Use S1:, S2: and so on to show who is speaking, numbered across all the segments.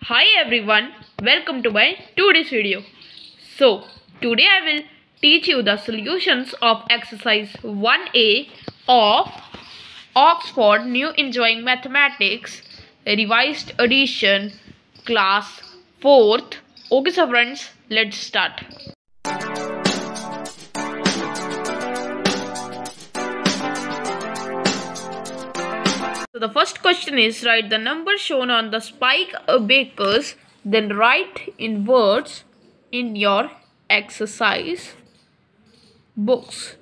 S1: Hi everyone, welcome to my today's video. So, today I will teach you the solutions of exercise 1A of Oxford New Enjoying Mathematics Revised Edition class 4th. Okay so friends, let's start. So the first question is, write the number shown on the spike abacus, then write in words in your exercise books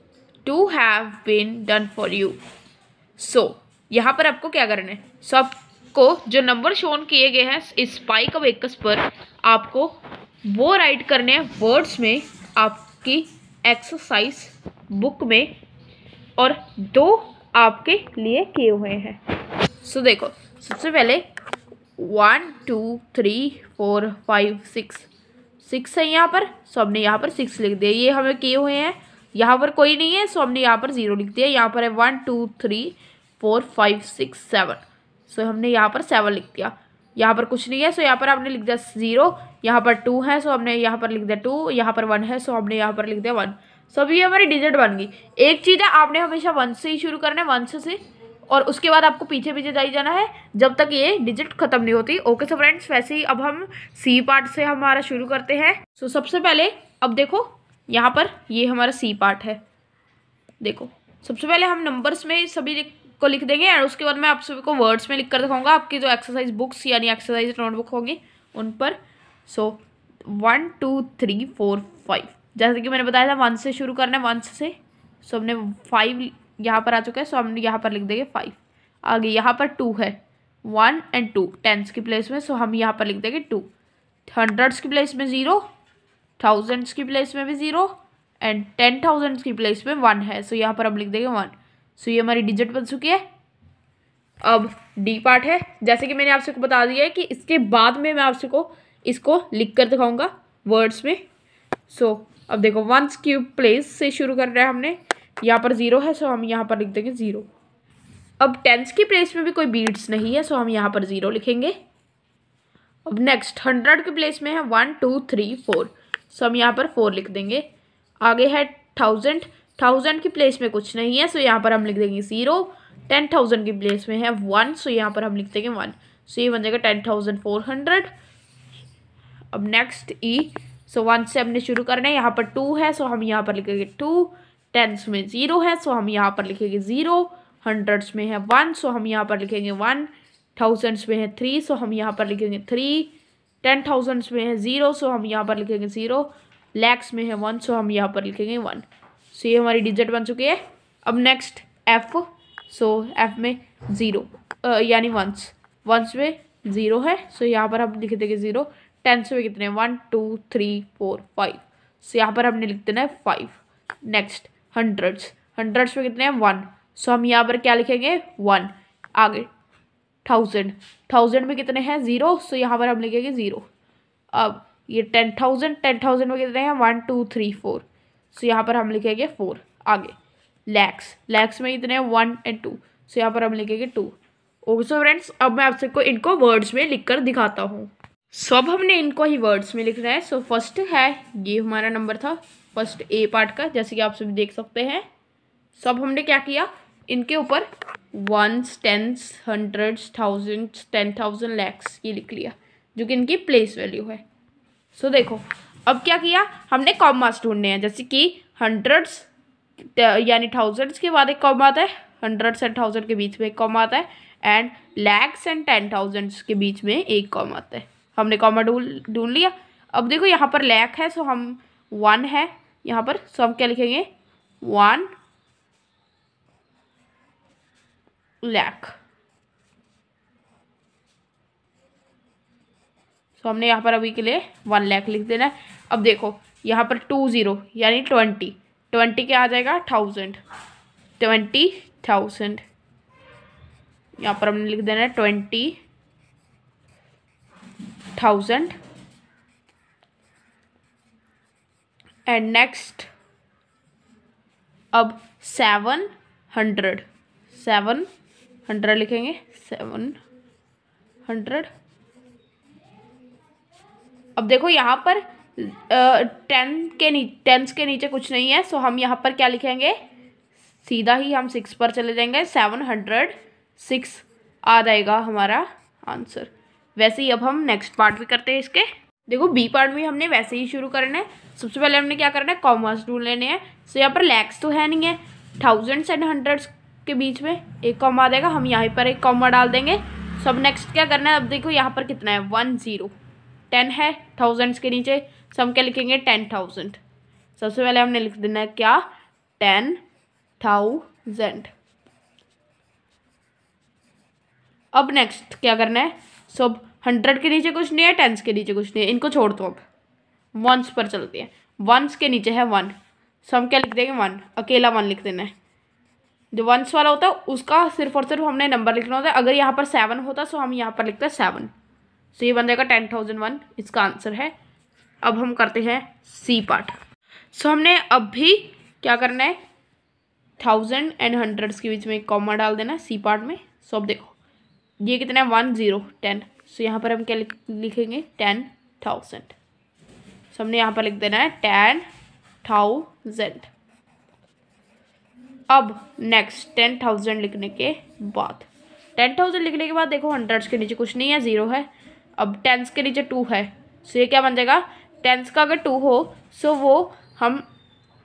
S1: to have been done for you. So यहाँ पर आपको क्या करना है? So आपको जो number shown किए गए हैं इस स्पाइक अबेकस पर आपको वो राइट करने हैं वर्ड्स में आपकी एक्सरसाइज बुक में, और दो आपके लिए किए हुए हैं. सो देखो, सबसे पहले 1 2 3 4 5 6 है यहाँ पर. सो हमने यहाँ पर 6 लिख दिया. ये हमें किए हुए हैं. यहाँ पर कोई नहीं है, सो हमने यहाँ पर 0 लिख दिया. यहाँ पर है 1 2 3 4 5 6 7. सो हमने यहाँ पर 7 लिख दिया. यहाँ पर कुछ नहीं है, सो यहाँ पर आपने लिख दिया 0. यहाँ पर 2 है, सो हमने यहाँ पर लिख दिया 2. यहाँ पर 1 है, सो हमने यहाँ पर लिख दिया 1. सो अभी हमारी डिजिट बन गई. एक चीज़ है, आपने हमेशा 1 से ही शुरू करना है, 1 से, और उसके बाद आपको पीछे पीछे जाई जाना है जब तक ये डिजिट खत्म नहीं होती. ओके सो फ्रेंड्स, वैसे ही अब हम सी पार्ट से हमारा शुरू करते हैं. सो सबसे पहले अब देखो यहाँ पर ये हमारा सी पार्ट है. देखो सबसे पहले हम नंबर्स में सभी को लिख देंगे, और उसके बाद मैं आप सभी को वर्ड्स में लिख कर दिखाऊंगा आपकी जो एक्सरसाइज बुक्स यानी एक्सरसाइज नोटबुक होंगी उन पर. सो 1 2 3 4 5, जैसे कि मैंने बताया था 1 से शुरू करना है, 1 से. सो हमने 5 यहाँ पर आ चुका है, सो हम यहाँ पर लिख देंगे 5. आगे यहाँ पर 2 है, 1 और 2 टेंस की प्लेस में, सो हम यहाँ पर लिख देंगे 2. हंड्रेड्स की प्लेस में 0, थाउजेंड्स की प्लेस में भी 0, एंड 10,000 की प्लेस में 1 है, सो यहाँ पर हम लिख देंगे 1. सो ये हमारी डिजिट बन चुकी है. अब डी पार्ट है, जैसे कि मैंने आपसे को बता दिया है कि इसके बाद में मैं आपसे को इसको लिख कर दिखाऊंगा वर्ड्स में. सो अब देखो 1 की प्लेस से शुरू कर रहे हैं हमने. यहाँ पर 0 है, सो हम यहाँ पर लिख देंगे 0. अब टेंस की प्लेस में भी कोई बीट्स नहीं है, सो हम यहाँ पर 0 लिखेंगे. अब नेक्स्ट 100 की प्लेस में है 1 2 3 4, सो हम यहाँ पर 4 लिख देंगे. आगे है 1000 की प्लेस में कुछ नहीं है, सो यहाँ पर हम लिख देंगे 0. 10,000 की प्लेस में है 1, सो यहाँ पर हम लिख देंगे 1. सो ये बन जाएगा 10,400. अब नेक्स्ट ई. सो 1 से हमने शुरू करना है. यहाँ पर 2 है, सो हम यहाँ पर लिखेंगे 2. टेंस में 0 है, सो हम यहाँ पर लिखेंगे 0. हंड्रेड्स में है 1, सो हम यहाँ पर लिखेंगे 1. थाउजेंड्स में है 3, सो हम यहाँ पर लिखेंगे 3. 10,000 में है 0, सो हम यहाँ पर लिखेंगे 0. लैक्स में है 1, सो हम यहाँ पर लिखेंगे 1. सो ये हमारी डिजिट बन चुकी है. अब नेक्स्ट एफ. सो एफ में 0 यानी वंस में 0 है, सो यहाँ पर हम लिख देंगे 0. टेंस में कितने 1 2 3 4 5, सो यहाँ पर हमने लिख देना है 5. नेक्स्ट हंड्रेड्स में कितने हैं 1, सो हम यहाँ पर क्या लिखेंगे 1. आगे 1000 में कितने हैं 0, सो यहाँ पर हम लिखेंगे 0. अब ये 10,000 में कितने हैं 1 2 3 4, सो यहाँ पर हम लिखेंगे 4. आगे लैक्स में कितने हैं 1 और 2, सो यहाँ पर हम लिखेंगे 2. ओके सो फ्रेंड्स, अब मैं आप सबको इनको वर्ड्स में लिख कर दिखाता हूँ. सो अब हमने इनको ही वर्ड्स में लिखना है. सो फर्स्ट है, ये हमारा नंबर था फर्स्ट ए पार्ट का, जैसे कि आप सभी देख सकते हैं. सो अब हमने क्या किया, इनके ऊपर 1s 10s 100s 1000s 10,000 lakhs ये लिख लिया, जो कि इनकी प्लेस वैल्यू है. सो देखो अब क्या किया, हमने कॉमास ढूंढने हैं. जैसे कि हंड्रेड्स यानी थाउजेंड्स के बाद एक कॉमा आता है, हंड्रेड्स एंड 1000 के बीच में एक कॉमा आता है, एंड लैक्स एंड 10,000 के बीच में एक कॉमा आता है. हमने कॉमा ढूंढ लिया. अब देखो यहाँ पर लैक है, सो हम 1 है यहाँ पर, सो हम क्या लिखेंगे 1 लाख. सो हमने यहाँ पर अभी के लिए 1 लाख लिख देना है. अब देखो यहाँ पर 20 यानी 20 क्या आ जाएगा 1000. 20,000 यहाँ पर हमने लिख देना है 20,000. एंड नेक्स्ट अब 700 लिखेंगे 700. अब देखो यहाँ पर टेंस के नीचे कुछ नहीं है, सो हम यहाँ पर क्या लिखेंगे, सीधा ही हम 6 पर चले जाएंगे, 706 आ जाएगा हमारा आंसर। वैसे ही अब हम नेक्स्ट पार्ट भी करते हैं इसके। देखो बी पार्ट में हमने वैसे ही शुरू करना है। सबसे पहले हमने क्या करना है, कॉमास ढूंढ लेने हैं। सो यहाँ पर लैक्स तो है नहीं है, थाउजेंड्स एंड हंड्रेड्स के बीच में एक कॉमा आ जाएगा, हम यहाँ पर एक कॉमा डाल देंगे। सो अब नेक्स्ट क्या करना है, अब देखो यहाँ पर कितना है, 10, 10 है थाउजेंड्स के नीचे, सो हम क्या लिखेंगे, 10,000। सबसे पहले हमने लिख देना है क्या, 10,000। अब नेक्स्ट क्या करना है, सो अब 100 के नीचे कुछ नहीं है, टेंस के नीचे कुछ नहीं है, इनको छोड़ दो। अब वंस पर चलते हैं। वंस के नीचे है 1, सो हम क्या लिख देंगे, 1, अकेला 1 लिख देना है। जो वंस वाला होता है उसका सिर्फ और सिर्फ हमने नंबर लिखना होता है। अगर यहाँ पर 7 होता सो हम यहाँ पर लिखते हैं 7, सो ये बन जाएगा 10,001, इसका आंसर है। अब हम करते हैं सी पार्ट। सो हमने अब भी क्या करना है, 1000 एंड हंड्रेड्स के बीच में एक कॉमा डाल देना है सी पार्ट में। सो अब देखो ये कितना है, 1, 0, 10, सो यहाँ पर हम क्या लिखेंगे, 10,000। सो हमने यहाँ पर लिख देना है 10,000। अब नेक्स्ट 10,000 लिखने के बाद, 10,000 लिखने के बाद देखो हंड्रेड्स के नीचे कुछ नहीं है, 0 है। अब टेंस के नीचे 2 है, सो ये क्या बन जाएगा, टेंस का अगर 2 हो सो वो हम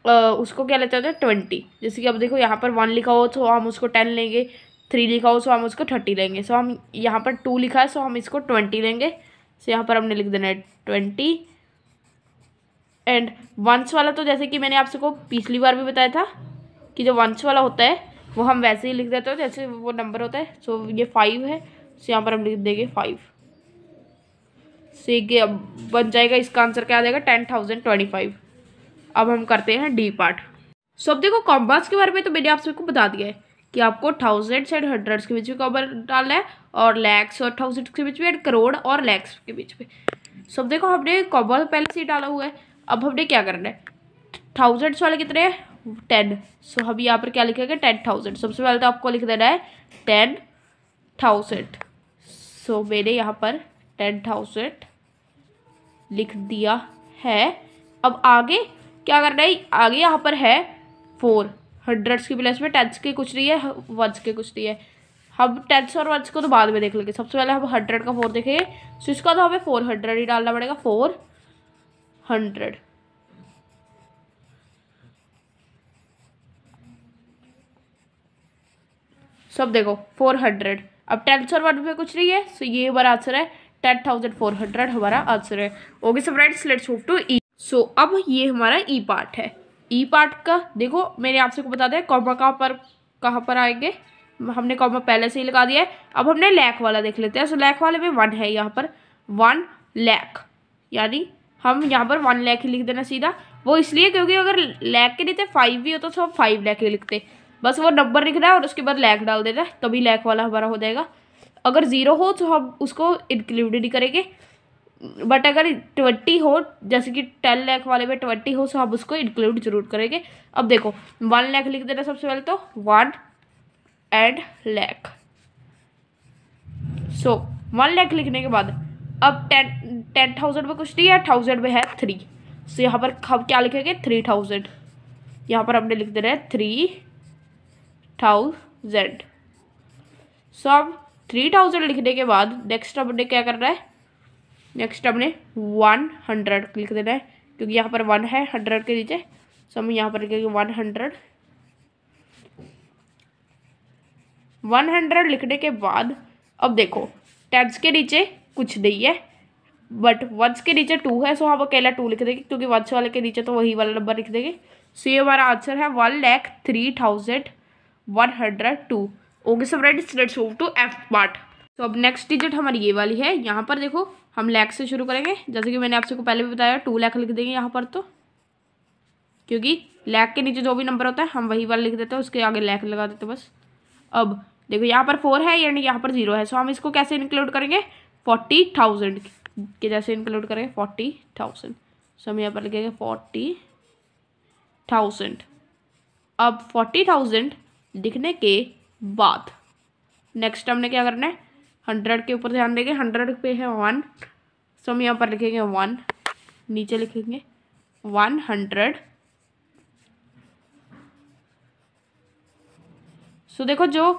S1: उसको क्या लेते हैं, 20। जैसे कि अब देखो यहाँ पर 1 लिखा हो तो हम उसको 10 लेंगे, 3 लिखा हो सो हम उसको 30 लेंगे। सो हम यहाँ पर 2 लिखा है सो हम इसको 20 लेंगे। सो यहाँ पर हमने लिख देना है 20। एंड वंस वाला तो जैसे कि मैंने आपसे को पिछली बार भी बताया था कि जो वंस वाला होता है वो हम वैसे ही लिख देते हो जैसे वो नंबर होता है। सो ये 5 है, सो यहाँ पर हम लिख देंगे 5। सो ये बन जाएगा, इसका आंसर क्या आ जाएगा, 10,025। अब हम करते हैं डी पार्ट। सो अब देखो कॉम्बास के बारे में तो मैंने आप सबको बता दिया है कि आपको थाउजेंड्स एंड हंड्रेड्स के बीच में कॉम्बा डालना है, और लैक्स और थाउजेंड्स के बीच में, एंड करोड़ और लैक्स के बीच में। सो अब देखो हमने कॉम्बा पहले से ही डाला हुआ है। अब हमने क्या करना है, थाउजेंड्स वाले कितने हैं, 10। सो हम यहाँ पर क्या लिखेंगे, 10,000। सबसे पहले तो आपको लिख देना है 10,000। सो मैंने यहाँ पर 10,000 लिख दिया है। अब आगे क्या करना है, आगे यहाँ पर है 4, हंड्रेड्स की प्लेस में टेंस के कुछ नहीं है, वंस के कुछ नहीं है। हम टेंस और वंस को तो बाद में देख लेंगे, सबसे पहले हम 100 का 4 देखेंगे। सो इसका तो हमें 400 ही डालना पड़ेगा, 400। सब देखो 400। अब टेंस और वन में कुछ नहीं है, सो ये हमारा आंसर है, 10,400 हमारा आंसर है। Okay so friends, let's move to E. So अब ये हमारा ई पार्ट है। ई पार्ट का देखो मैंने आपसे को बता दिया कॉमा कहाँ पर आएंगे, हमने कॉमा पहले से ही लगा दिया है। अब हमने लैख वाला देख लेते हैं। सो लैख वाले में 1 है, यहाँ पर 1 लाख, यानी हम यहाँ पर 1 लाख ही लिख देना सीधा। वो इसलिए क्योंकि अगर लाख के नीचे 5 भी होता तो हम 5 लाख ही लिखते, बस वो नंबर लिखना है और उसके बाद लाख डाल देना है, तभी लाख वाला हमारा हो जाएगा। अगर 0 हो तो हम उसको इंक्लूड नहीं करेंगे, बट अगर 20 हो, जैसे कि 10 लाख वाले में 20 हो, तो हम उसको इंक्लूड जरूर करेंगे। अब देखो 1 लाख लिख देना सबसे पहले तो, 1 एंड लाख। सो 1 लाख लिखने के बाद अब 10,000 में कुछ नहीं है, 1000 में है 3। सो यहाँ पर हम क्या लिखेंगे, 3,000। यहाँ पर हमने लिख देना है 3,000। सो अब 3,000 लिखने के बाद नेक्स्ट हमने क्या करना है, नेक्स्ट हमने 100 लिख देना है, क्योंकि यहाँ पर 1 है 100 के नीचे। सो हम यहाँ पर लिखेंगे 100। 100 लिखने के बाद अब देखो टेंस के नीचे कुछ नहीं है, बट वंस के नीचे 2 है, सो हम अकेला 2 लिख देंगे, क्योंकि वंस वाले के नीचे तो वही वाला नंबर लिख देंगे। सो ये हमारा आंसर है 1,03,102। Okay so friends, let's move to F part. तो अब नेक्स्ट डिजिट हमारी ये वाली है। यहाँ पर देखो हम लाख से शुरू करेंगे, जैसे कि मैंने आपसे को पहले भी बताया 2 लाख लिख देंगे यहाँ पर, तो क्योंकि लाख के नीचे जो भी नंबर होता है हम वही वाला लिख देते हैं, उसके आगे लाख लगा देते हैं बस। अब देखो यहाँ पर 4 है, यानी यहाँ पर 0 है, सो हम इसको कैसे इंक्लूड करेंगे, 40,000 के जैसे इंक्लूड करेंगे, 40,000। सो हम यहाँ पर लिखेंगे 40,000। अब 40,000 लिखने के बाद नेक्स्ट हमने क्या करना है, 100 के ऊपर ध्यान देंगे, 100 पे है 1, सो हम यहाँ पर लिखेंगे 1, नीचे लिखेंगे 100। सो देखो जो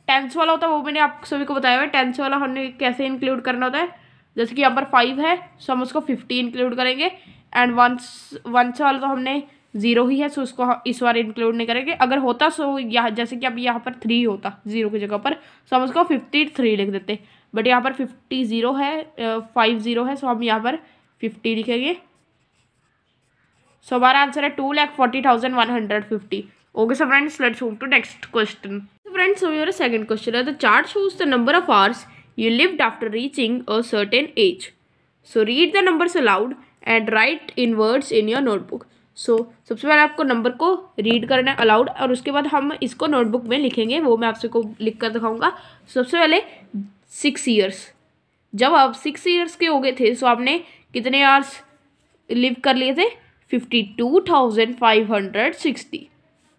S1: टेंस वाला होता है वो मैंने आप सभी को बताया हुआ है। टेंस वाला हमने कैसे इंक्लूड करना होता है, जैसे कि यहाँ पर 5 है सो हम उसको 50 इंक्लूड करेंगे। एंड वंस वाला तो हमने 0 ही है सो उसको इस बार इंक्लूड नहीं करेंगे। अगर होता सो यहाँ जैसे कि अब यहाँ पर 3 होता 0 की जगह पर, सो हम उसको 53 लिख देते। बट यहाँ पर 50 है 50 है, सो हम यहाँ पर 50 लिखेंगे। सो हमारा आंसर है 2,40,150। Okay, so friends, let's move to next question. So friends, so your second question is the chart shows the number of hours you lived after reaching a certain age. So read the numbers aloud and write in words in your notebook. So सबसे पहले आपको number को read करना है allowed, और उसके बाद हम इसको नोटबुक में लिखेंगे, वो मैं आपसे को लिख कर दिखाऊंगा। सबसे पहले 6 ईयर्स, जब आप 6 ईयर्स के हो गए थे सो आपने कितने आवर्स लिव कर लिए थे? 52,560।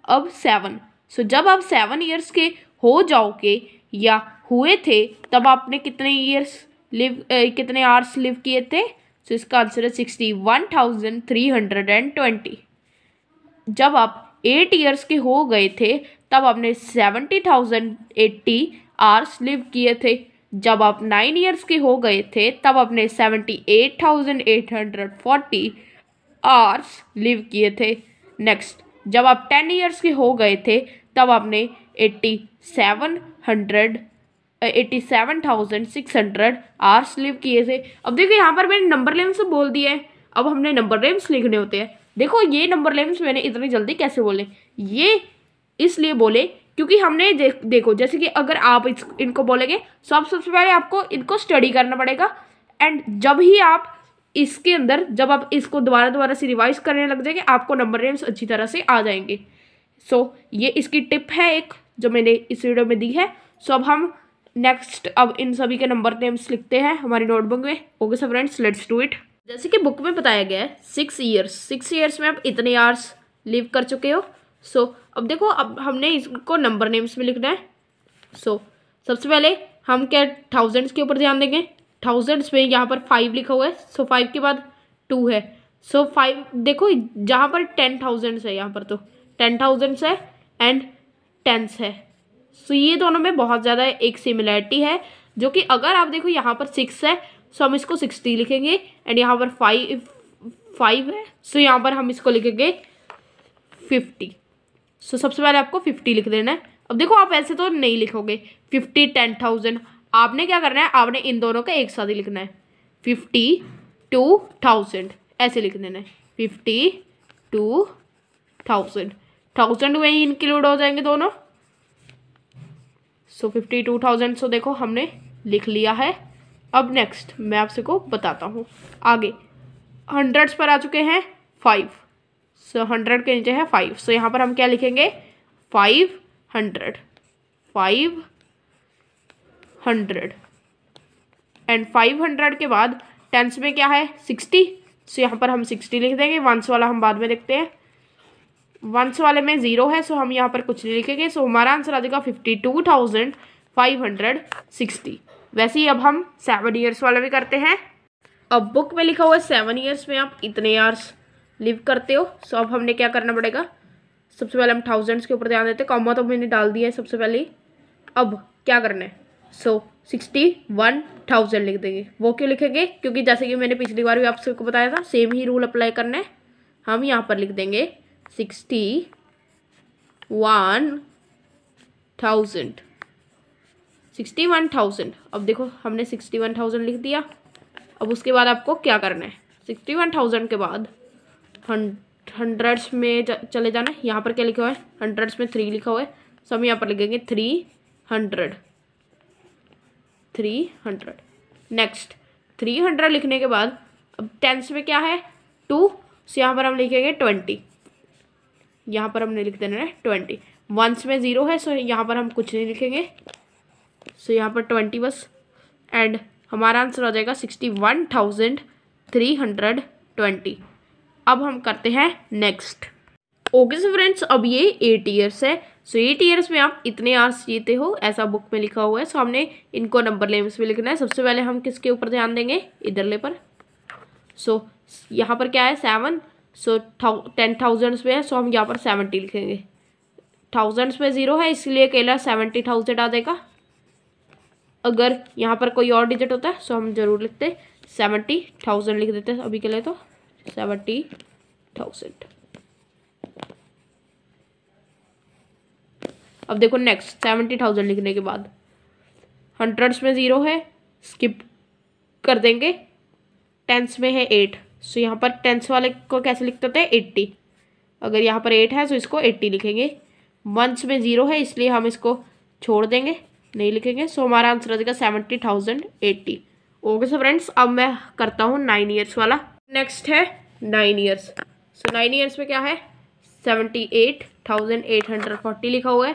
S1: अब 7, सो जब आप 7 ईयर्स के हो जाओगे या हुए थे तब आपने कितने ईयर्स कितने आवर्स लिव किए थे? सो इसका आंसर है 61,320। जब आप 8 ईयर्स के हो गए थे तब आपने 70,080 आवर्स लिव किए थे। जब आप 9 ईयर्स के हो गए थे तब आपने 78,840 आवर्स लिव किए थे। नेक्स्ट, जब आप 10 ईयर्स के हो गए थे तब आपने 87,600 आवर्स लिव किए थे। अब देखो यहाँ पर मैंने नंबर नेम्स बोल दिए हैं, अब हमने नंबर नेम्स लिखने होते हैं। देखो ये नंबर नेम्स मैंने इतनी जल्दी कैसे बोले, ये इसलिए बोले क्योंकि हमने देखो जैसे कि अगर आप इनको बोलेंगे तो आप सबसे पहले आपको इनको स्टडी करना पड़ेगा। एंड जब ही आप इसके अंदर जब आप इसको दोबारा से रिवाइज करने लग जाएंगे आपको नंबर नेम्स अच्छी तरह से आ जाएंगे। सो ये इसकी टिप है एक जो मैंने इस वीडियो में दी है। सो अब हम नेक्स्ट अब इन सभी के नंबर नेम्स लिखते हैं हमारी नोटबुक में। Okay so friends, let's do it. जैसे कि बुक में बताया गया है 6 ईयर्स में आप इतने आवर्स लिव कर चुके हो। सो अब देखो अब हमने इसको नंबर नेम्स में लिखना है। सो सबसे पहले हम क्या थाउजेंड्स के ऊपर ध्यान देंगे। थाउजेंड्स में यहाँ पर 5 लिखा हुआ है, सो 5 के बाद 2 है। सो 5 देखो जहाँ पर 10,000 है यहाँ पर तो 10,000 है एंड टेंस है। सो ये दोनों में बहुत ज़्यादा एक सिमिलैरिटी है, जो कि अगर आप देखो यहाँ पर 6 है सो हम इसको 60 लिखेंगे। एंड यहाँ पर 5 है सो यहाँ पर हम इसको लिखेंगे 50। सो सबसे पहले आपको 50 लिख देना है। अब देखो आप ऐसे तो नहीं लिखोगे 50 10,000, आपने क्या करना है, आपने इन दोनों का एक साथ ही लिखना है 52,000 ऐसे लिख देना है 52,000। 1000 में ही इंक्लूड हो जाएंगे दोनों। सो 52,000 सो देखो हमने लिख लिया है। अब नेक्स्ट मैं आपसे को बताता हूँ आगे। हंड्रेड्स पर आ चुके हैं 5, सो 100 के नीचे है 5। सो यहाँ पर हम क्या लिखेंगे 500 एंड 500 के बाद टेंस में क्या है 60। सो यहाँ पर हम 60 लिख देंगे। वंस वाला हम बाद में देखते हैं, वंस वाले में 0 है सो हम यहाँ पर कुछ नहीं लिखेंगे। सो हमारा आंसर आ जाएगा 52,560। वैसे ही अब हम 7 ईयर्स वाला भी करते हैं। अब बुक में लिखा हुआ है 7 ईयर्स में आप इतने ईयर्स लिव करते हो। सो अब हमने क्या करना पड़ेगा, सबसे पहले हम थाउजेंड्स के ऊपर ध्यान देते हैं। कॉमा तो मैंने डाल दिया है सबसे पहले। अब क्या करना है, सो 61,000 लिख देंगे। वो क्यों लिखेंगे, क्योंकि जैसे कि मैंने पिछली बार भी आप सबको बताया था सेम ही रूल अप्लाई करना है। हम यहाँ पर लिख देंगे 61,000। अब देखो हमने 61,000 लिख दिया। अब उसके बाद आपको क्या करना है, 61,000 के बाद हंड्रेड्स में चले जाना है। यहाँ पर क्या लिखा हुआ है, हंड्रेड्स में 3 लिखा हुआ है। सो हम यहाँ पर लिखेंगे 300। नेक्स्ट 300 लिखने के बाद अब टेंस में क्या है 2, सो यहाँ पर हम लिखेंगे 20। यहाँ पर हमने लिख देना है 20। वंस में 0 है सो यहाँ पर हम कुछ नहीं लिखेंगे। सो यहाँ पर 20 बस। एंड हमारा आंसर हो जाएगा 61,320। अब हम करते हैं नेक्स्ट। ओके सो फ्रेंड्स, अब ये 8 ईयर्स है। सो 8 ईयर्स में आप इतने आवर्स जीते हो ऐसा बुक में लिखा हुआ है। सो हमने इनको नंबर नेम्स में लिखना है। सबसे पहले हम किसके ऊपर ध्यान देंगे, इधरले पर। सो यहाँ पर क्या है 7, सो 10,000 में है, सो हम यहाँ पर 70 लिखेंगे। थाउजेंड्स में 0 है इसलिए अकेला 70,000 आ जाएगा। अगर यहाँ पर कोई और डिजिट होता है सो हम जरूर लिखते 70,000 लिख देते हैं अभी के लिए, तो 70,000। अब देखो नेक्स्ट 70,000 लिखने के बाद हंड्रेड्स में 0 है, स्किप कर देंगे। टेंस में है 8, सो यहाँ पर टेंस वाले को कैसे लिखते थे 80। अगर यहाँ पर 8 है तो इसको 80 लिखेंगे। मंथ्स में 0 है इसलिए हम इसको छोड़ देंगे, नहीं लिखेंगे। सो हमारा आंसर आ जाएगा 70,080। ओके सो फ्रेंड्स, अब मैं करता हूँ 9 ईयर्स वाला। नेक्स्ट है 9 ईयर्स। सो 9 ईयर्स में क्या है 78,840 लिखा हुआ है।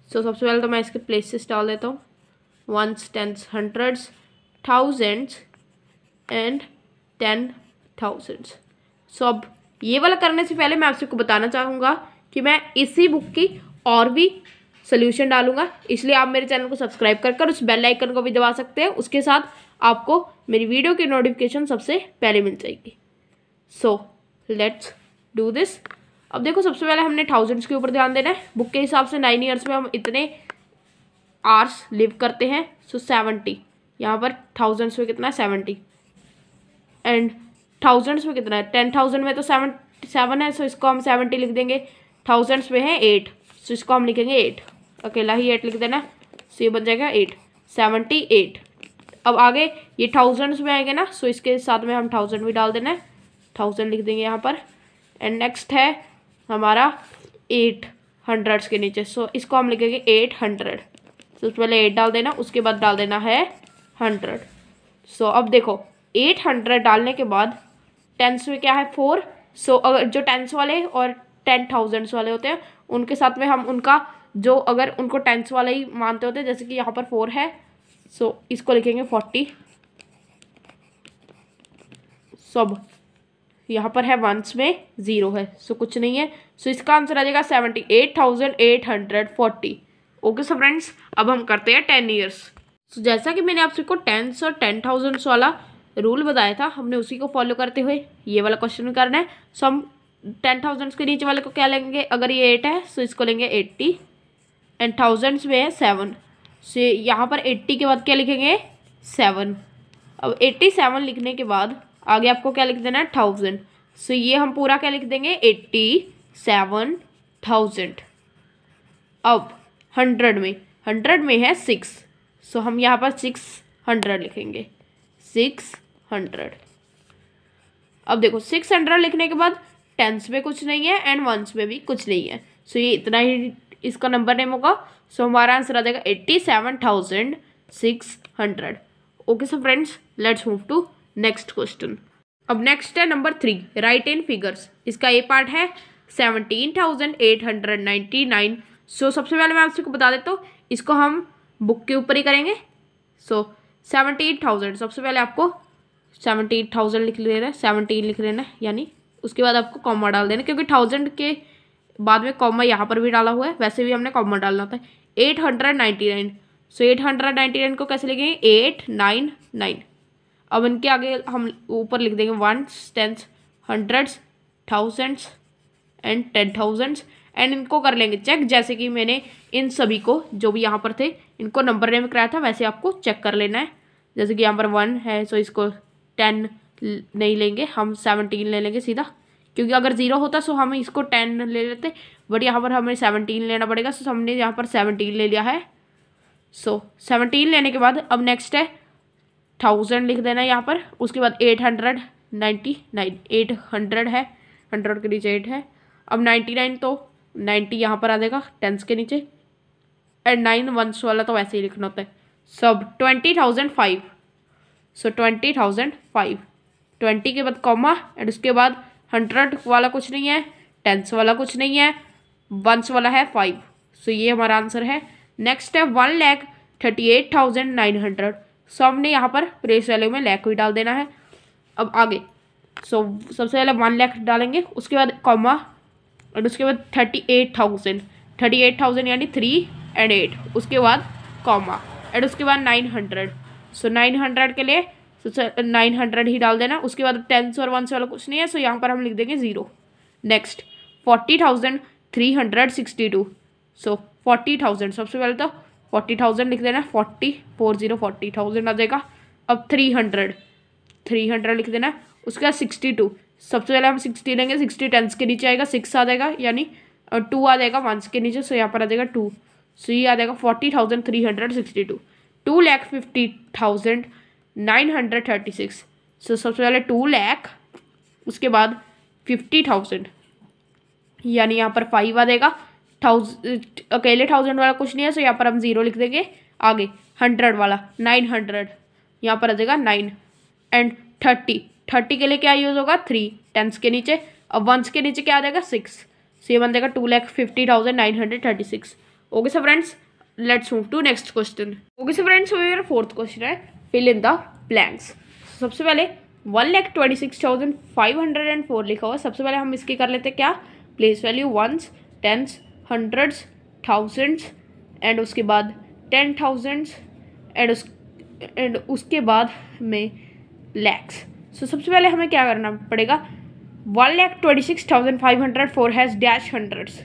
S1: सो सबसे पहले तो मैं इसके प्लेसेस डाल देता हूँ, ones, tens, hundreds, thousands and 10,000। सो अब ये वाला करने से पहले मैं आपको बताना चाहूँगा कि मैं इसी बुक की और भी सोल्यूशन डालूंगा, इसलिए आप मेरे चैनल को सब्सक्राइब कर उस बेल आइकन को भी दबा सकते हैं। उसके साथ आपको मेरी वीडियो की नोटिफिकेशन सबसे पहले मिल जाएगी। So let's do this. अब देखो सबसे पहले हमने थाउजेंड्स के ऊपर ध्यान देना है। बुक के हिसाब से 9 ईयर्स में हम इतने आवर्स लिव करते हैं। सो 70, यहाँ पर थाउजेंड्स में कितना है 70, एंड थाउजेंड्स में कितना है 10,000 में तो 7 है, सो इसको हम 70 लिख देंगे। थाउजेंड्स में है 8, सो इसको हम लिखेंगे 8, अकेला ही 8 लिख देना। सो ये बन जाएगा 8, 78। अब आगे ये थाउजेंड्स में आएंगे ना, सो इसके साथ में हम 1000 भी डाल देना है, 1000 लिख देंगे यहाँ पर। एंड नेक्स्ट है हमारा 800 के नीचे, सो इसको हम लिखेंगे 800। सो पहले 8 डाल देना, उसके बाद डाल देना है 100। सो अब देखो 800 डालने के बाद टेंस में क्या है 4। सो अगर जो टेंस वाले और 10,000 वाले होते हैं उनके साथ में हम उनका जो अगर उनको टेंस वाले ही मानते होते हैं, जैसे कि यहाँ पर 4 है, सो इसको लिखेंगे 40। सब यहाँ पर है वंस में 0 है, सो कुछ नहीं है। सो इसका आंसर आ जाएगा 78,840। ओके सो फ्रेंड्स, अब हम करते हैं 10 ईयर्स। सो जैसा कि मैंने आपसे को टेंस और 10,000 वाला रूल बताया था, हमने उसी को फॉलो करते हुए ये वाला क्वेश्चन करना है। सो हम 10,000 के नीचे वाले को क्या लेंगे, अगर ये 8 है सो इसको लेंगे 80, एंड थाउजेंड्स में है 7, सो यहाँ पर 80 के बाद क्या लिखेंगे 7। अब 87 लिखने के बाद आगे आपको क्या लिख देना है 1000, सो ये हम पूरा क्या लिख देंगे 87,000। अब 100 में है 6, सो हम यहाँ पर 600 लिखेंगे, 600। अब देखो 600 लिखने के बाद टेंस में कुछ नहीं है एंड वंस में भी कुछ नहीं है, सो ये इतना ही इसका नंबर नेम होगा। सो हमारा आंसर आ जाएगा 87,600। Okay so friends, let's move to next question. अब नेक्स्ट है नंबर 3, राइट इन फिगर्स। इसका ये पार्ट है 17,899। सो सबसे पहले मैं आपको बता देता हूँ, इसको हम बुक के ऊपर ही करेंगे। सो 78,000, सबसे पहले आपको 78,000 लिख लेना है, 17 लिख लेना है, यानी उसके बाद आपको कॉमा डाल देना, क्योंकि 1000 के बाद में कॉमा यहाँ पर भी डाला हुआ है, वैसे भी हमने कॉमा डालना होता है। 899, सो 899 को कैसे लिखेंगे 899। अब इनके आगे हम ऊपर लिख देंगे ones, tens, hundreds, thousands and 10,000, and इनको कर लेंगे चेक, जैसे कि मैंने इन सभी को जो भी यहाँ पर थे इनको नंबर नेम कराया था, वैसे आपको चेक कर लेना है। जैसे कि यहाँ पर 1 है, सो इसको 10 नहीं लेंगे, हम 17 ले लेंगे सीधा, क्योंकि अगर 0 होता सो हम इसको 10 ले लेते, बट यहाँ पर हमें 17 लेना पड़ेगा। सो हमने यहाँ पर 17 ले लिया है। सो 17 लेने के बाद अब नेक्स्ट है 1000 लिख देना यहाँ पर, उसके बाद 899, 800 है, 100 के नीचे 8 है। अब 99, तो 90 यहाँ पर आ जाएगा टेंस के नीचे, एंड 9 वंस वाला तो वैसे ही लिखना होता है। सब 20,005, सो 20,005, 20 के बाद कॉमा, एंड उसके बाद 100 वाला कुछ नहीं है, टेंस वाला कुछ नहीं है, वंस वाला है 5, सो ये हमारा आंसर है। नेक्स्ट है 1,38,900, सो हमने यहाँ पर प्लेस वैल्यू में लाख भी डाल देना है। अब आगे सो सबसे पहले 1 लाख डालेंगे, उसके बाद कॉमा, और उसके बाद 38,000 यानी 3 and 8, उसके बाद कॉमा, एंड उसके बाद 900, सो 900 के लिए सो 900 ही डाल देना। उसके बाद टेंस और वंस वाला कुछ नहीं है, सो यहाँ पर हम लिख देंगे 0। नेक्स्ट 40,362, सो 40,000 सबसे पहले तो 40,000 लिख देना, 40,000 आ जाएगा। अब 300 लिख देना। उसके बाद 62, सबसे पहले हम 60 लेंगे, 60 टेंस के नीचे आएगा, 6 आ जाएगा, यानी 2 आ जाएगा वंस के नीचे, सो यहाँ पर आ जाएगा 2। सो ये आ जाएगा 40,362, 2,50,936। सो सबसे पहले 2 लाख, उसके बाद 50,000, यानी यहाँ पर 5 आ जाएगा। अकेले 1000 वाला कुछ नहीं है, सो यहाँ पर हम 0 लिख देंगे। आगे 100 वाला 900, यहाँ पर आ जाएगा 9। एंड 30 के लिए क्या यूज़ होगा, 3 टेंस के नीचे। अब वंस के नीचे क्या आ जाएगा, 6, सो ये बन जाएगा 2,50,936। Okay so friends, let's move to next question. Okay so friends, मेरा फोर्थ क्वेश्चन है फिल इन द ब्लैंक्स। सबसे पहले 1,26,504 लिखा हुआ है। सबसे पहले हम इसकी कर लेते हैं क्या, place value ones, tens, hundreds, thousands, and उसके बाद 10,000 एंड उसके बाद में लैक्स। सो सबसे पहले हमें क्या करना पड़ेगा, 1,26,504 हैज़ डैश हंड्रेड्स।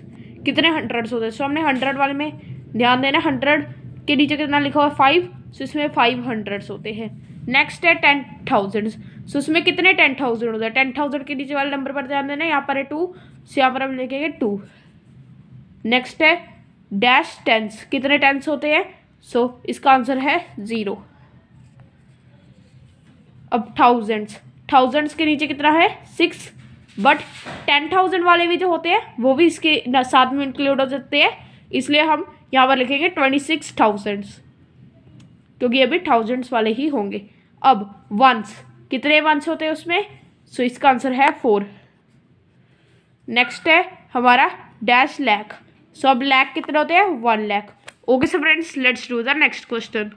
S1: कितने हंड्रेड्स होते हैं, सो हमने 100 वाले में ध्यान देना। 100 के नीचे कितना लिखा हुआ है, 5, सो इसमें 5 हंड्रेड्स होते हैं। नेक्स्ट है 10,000, सो इसमें कितने 10,000 होते हैं। 10,000 के नीचे वाले नंबर पर ध्यान देना, यहाँ पर है 2, सो यहाँ पर हम लिखेंगे 2। नेक्स्ट है डैश टेंस, कितने टेंस होते हैं, सो इसका आंसर है 0। अब थाउजेंड्स के नीचे कितना है, 6, बट 10,000 वाले भी जो होते हैं वो भी इसके साथ में इंक्लूड हो सकते हैं, इसलिए हम यहाँ पर लिखेंगे 26,000, क्योंकि ये भी थाउजेंड्स वाले ही होंगे। अब वंस, कितने वंस होते हैं उसमें, सो इसका आंसर है 4। नेक्स्ट है हमारा डैश लैख, सो अब लैख कितने होते हैं, 1 lakh. Okay so friends, let's do the next question.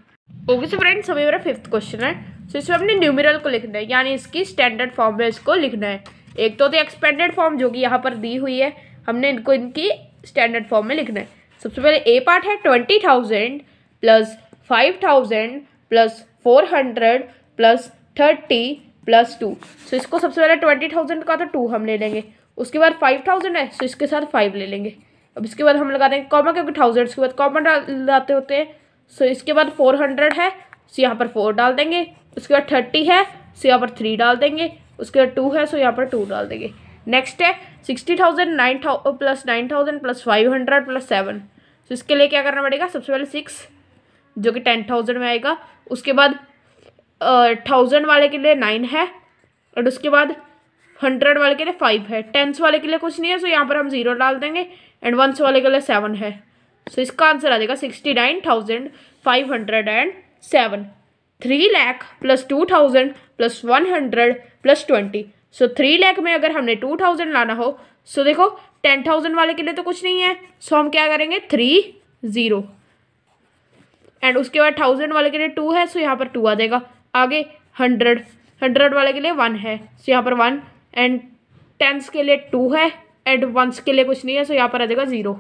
S1: Okay so friends, अभी मेरा 5th क्वेश्चन है। सो इसमें अपने न्यूमेरल को लिखना है, यानी इसकी स्टैंडर्ड फॉर्म में इसको लिखना है। एक तो एक्सपेंडेड फॉर्म जो कि यहाँ पर दी हुई है, हमने इनको इनकी स्टैंडर्ड फॉर्म में लिखना है। सबसे पहले ए पार्ट है 20,000 प्लस 5,000 प्लस 400 प्लस 30 प्लस 2। सो इसको सबसे पहले 20,000 का तो 2 हम ले लेंगे, उसके बाद 5,000 है, सो इसके साथ 5 ले लेंगे। अब इसके बाद हम लगा देंगे कॉमा, क्योंकि 1000 के बाद कॉमा डालते होते हैं। सो इसके बाद 400 है, सो यहाँ पर 4 डाल देंगे। उसके बाद 30 है, सो यहाँ पर 3 डाल देंगे। उसके बाद 2 है, सो यहाँ पर 2 डाल देंगे। नेक्स्ट है 60,000 9,000 प्लस 9,000 प्लस 500 प्लस 7। सो इसके लिए क्या करना पड़ेगा, सबसे पहले 6 जो कि 10,000 में आएगा। उसके बाद 1000 वाले के लिए 9 है, और उसके बाद 100 वाले के लिए 5 है। टेंस वाले के लिए कुछ नहीं है, सो यहाँ पर हम 0 डाल देंगे। एंड वंस वाले के लिए 7 है, सो इसका आंसर आ जाएगा 69,507। 3 लाख प्लस 2,000 प्लस 100 प्लस 20। सो 3 लाख में अगर हमने 2,000 लाना हो, सो देखो 10,000 वाले के लिए तो कुछ नहीं है, सो हम क्या करेंगे 3 0। एंड उसके बाद 1000 वाले के लिए 2 है, सो यहाँ पर 2 आ जाएगा। आगे 100 वाले के लिए 1 है, सो यहाँ पर 1। एंड टेंस के लिए 2 है, एंड वंस के लिए कुछ नहीं है, सो यहाँ पर आ जाएगा 0।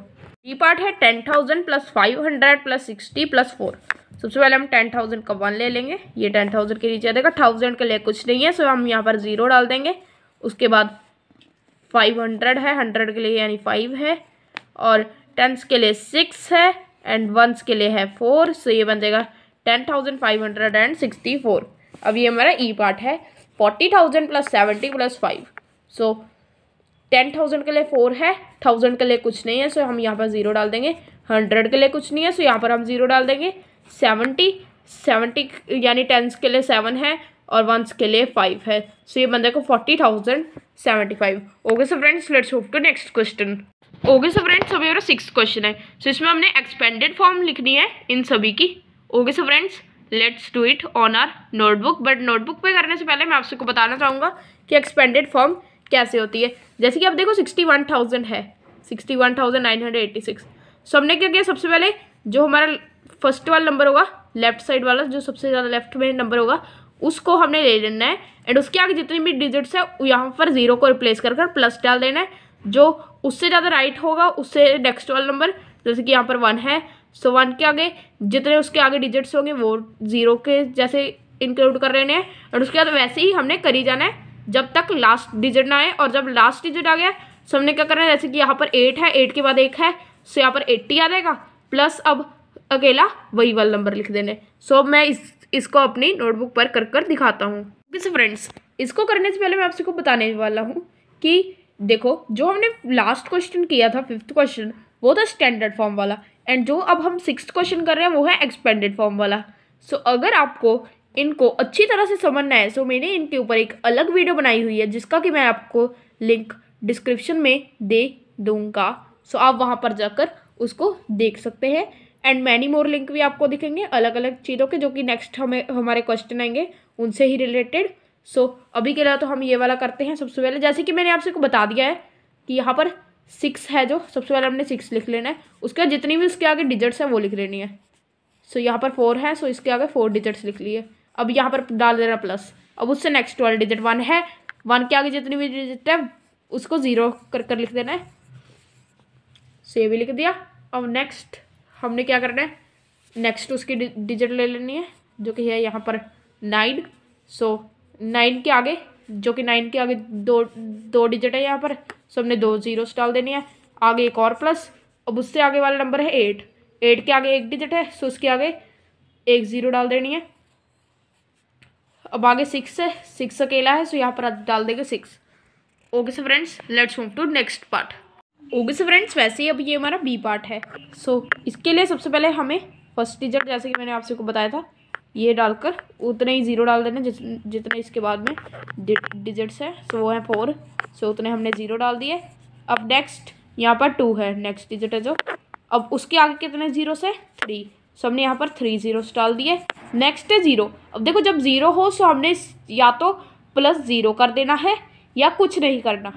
S1: ई पार्ट है 10,000 प्लस 500 प्लस 60 प्लस 4। सबसे पहले हम 10,000 का 1 ले लेंगे, ये 10,000 के नीचे आ जाएगा। 1000 के लिए कुछ नहीं है, सो हम यहाँ पर 0 डाल देंगे। उसके बाद 500 है, 100 के लिए यानी 5 है, और टेंस के लिए 6 है, एंड वंस के लिए है 4। सो ये बन जाएगा 10,564। अब ये हमारा ई पार्ट है 40,000 प्लस 70 प्लस 5। सो 10,000 के लिए 4 है, 1000 के लिए कुछ नहीं है, सो हम यहाँ पर 0 डाल देंगे। 100 के लिए कुछ नहीं है, सो यहाँ पर हम 0 डाल देंगे। 70 यानी टेंस के लिए 7 है, और वंस के लिए 5 है, सो ये बन जाएगा 40,075। Okay so friends, let's move to next question. Okay so friends, अभी मेरा 6th क्वेश्चन है। सो इसमें हमने एक्सपेंडेड फॉर्म लिखनी है इन सभी की। Okay so friends, let's do it on our notebook. But notebook पे करने से पहले मैं आपसे को बताना चाहूँगा कि एक्सपेंडेड फॉर्म कैसे होती है। जैसे कि आप देखो 61,000 है, 61,986। सो हमने क्या किया, सबसे पहले जो हमारा फर्स्ट वाला नंबर होगा, लेफ्ट साइड वाला जो सबसे ज़्यादा लेफ्ट में नंबर होगा, उसको हमने ले लेना है। एंड उसके आगे जितनी भी डिजिट्स है यहाँ पर 0 को रिप्लेस कर प्लस डाल देना है। जो उससे ज़्यादा राइट होगा उससे नेक्स्ट वाला नंबर, जैसे कि यहाँ पर 1 है, सो 1 के आगे जितने उसके आगे डिजिट्स होंगे वो 0 के जैसे इंक्लूड कर लेने हैं और उसके बाद वैसे ही हमने करी जाना है जब तक लास्ट डिजिट ना आए। और जब लास्ट डिजिट आ गया तो हमने क्या करना है, जैसे कि यहाँ पर 8 है, 8 के बाद 1 है, सो यहाँ पर 80 आ जाएगा, प्लस अब अकेला वही वाला नंबर लिख देने। सो अब मैं इसको अपनी नोटबुक पर कर दिखाता हूँ। ओके फ्रेंड्स, इसको करने से पहले मैं आपसे को बताने वाला हूँ कि देखो जो हमने लास्ट क्वेश्चन किया था 5th क्वेश्चन वो था स्टैंडर्ड फॉर्म वाला, एंड जो अब हम 6th क्वेश्चन कर रहे हैं वो है एक्सपेंडेड फॉर्म वाला। सो अगर आपको इनको अच्छी तरह से समझना है तो मैंने इनके ऊपर एक अलग वीडियो बनाई हुई है जिसका कि मैं आपको लिंक डिस्क्रिप्शन में दे दूंगा। सो आप वहाँ पर जाकर उसको देख सकते हैं, एंड मैनी मोर लिंक भी आपको दिखेंगे अलग अलग चीज़ों के जो कि नेक्स्ट हमारे क्वेश्चन आएंगे उनसे ही रिलेटेड। सो अभी के लिए तो हम ये वाला करते हैं। सबसे पहले जैसे कि मैंने आपसे को बता दिया है कि यहाँ पर 6 है, जो सबसे पहले हमने 6 लिख लेना है, उसके बाद जितनी भी उसके आगे डिजिट्स है वो लिख लेनी है। सो यहाँ पर 4 है, सो इसके आगे 4 डिजिट्स लिख लिए। अब यहाँ पर डाल देना प्लस। अब उससे नेक्स्ट वाला डिजिट 1 है, 1 के आगे जितनी भी डिजिट है उसको 0 कर लिख देना है। से भी लिख दिया। अब नेक्स्ट हमने क्या करना है, नेक्स्ट उसकी डिजिट ले लेनी है जो कि है यहाँ पर 9। सो 9 के आगे जो कि 9 के आगे दो डिजिट है यहाँ पर, सो हमने 2 जीरोस डाल देनी है, आगे एक और प्लस। अब उससे आगे वाला नंबर है 8, 8 के आगे एक डिजिट है, सो उसके आगे एक 0 डाल देनी है। अब आगे 6 है, 6 अकेला है, सो यहाँ पर डाल देंगे 6। Okay so friends, let's move to next part. Okay so friends, वैसे ही अब ये हमारा बी पार्ट है। सो इसके लिए सबसे पहले हमें फर्स्ट डिजिट जैसे कि मैंने आपसे को बताया था ये डालकर उतने ही 0 डाल देना जितने इसके बाद में डिजिट्स है। सो वो है 4, सो उतने हमने 0 डाल दिए। अब नेक्स्ट यहाँ पर 2 है, नेक्स्ट डिजिट है जो, अब उसके आगे कितने 0 है 3, सो हमने यहाँ पर 3 जीरोस डाल दिए। नेक्स्ट है 0। अब देखो जब 0 हो सो हमने या तो +0 कर देना है या कुछ नहीं करना।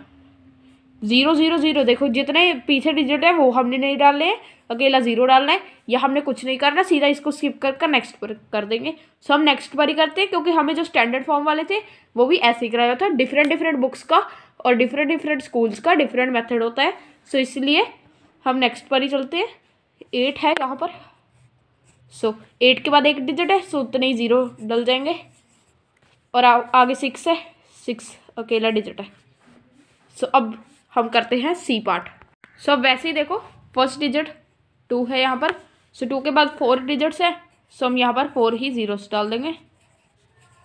S1: 0 0 0 देखो जितने पीछे डिजिट है वो हमने नहीं डालने हैं, अकेला 0 डालना है, या हमने कुछ नहीं करना, सीधा इसको स्किप कर नेक्स्ट पर कर देंगे। सो हम नेक्स्ट पर ही करते हैं क्योंकि हमें जो स्टैंडर्ड फॉर्म वाले थे वो भी ऐसे ही कराया था। डिफरेंट बुक्स का और डिफरेंट स्कूल्स का डिफरेंट मेथड होता है, सो इसलिए हम नेक्स्ट पर ही चलते हैं। 8 है यहाँ पर, सो 8 के बाद एक डिजिट है, सो उतने ही 0 डल जाएंगे। और आगे 6 है, 6 अकेला डिजिट है। सो अब हम करते हैं सी पार्ट। सो अब वैसे ही देखो फर्स्ट डिजिट 2 है यहाँ पर, सो 2 के बाद 4 डिजिट्स है, सो हम यहाँ पर 4 ही जीरोस डाल देंगे।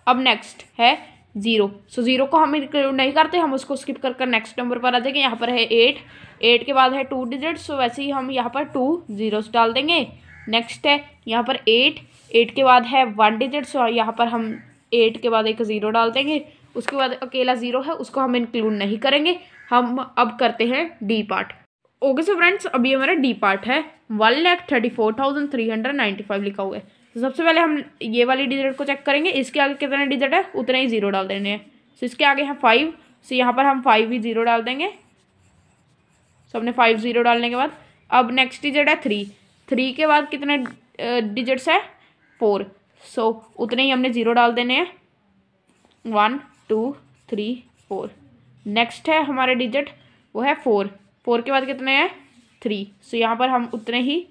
S1: अब नेक्स्ट है 0, सो 0 को हम इंक्लूड नहीं करते, हम उसको स्किप कर नेक्स्ट नंबर पर आ जाएंगे। यहाँ पर है 8, 8 के बाद है 2 डिजिट्स, सो वैसे ही हम यहाँ पर 2 जीरोस डाल देंगे। नेक्स्ट है यहाँ पर 8, 8 के बाद है 1 डिजिट, सो यहाँ पर हम 8 के बाद एक 0 डाल देंगे। उसके बाद अकेला 0 है उसको हम इंक्लूड नहीं करेंगे। हम अब करते हैं D part. Okay so friends, अभी हमारा डी पार्ट है। 1,34,395 लिखा हुआ है। तो सबसे पहले हम ये वाली डिजिट को चेक करेंगे, इसके आगे कितने डिजिट है उतने ही 0 डाल देने हैं। सो इसके आगे है 5, सो यहाँ पर हम 5 ही 0 डाल देंगे। सो हमने 5 0 डालने के बाद अब नेक्स्ट डिजिट है 3, 3 के बाद कितने डिजिट्स है 4, सो उतने ही हमने 0 डाल देने हैं। 1 2 3 4। नेक्स्ट है हमारे डिजिट वो है 4, 4 के बाद कितने हैं 3, सो यहाँ पर हम उतने ही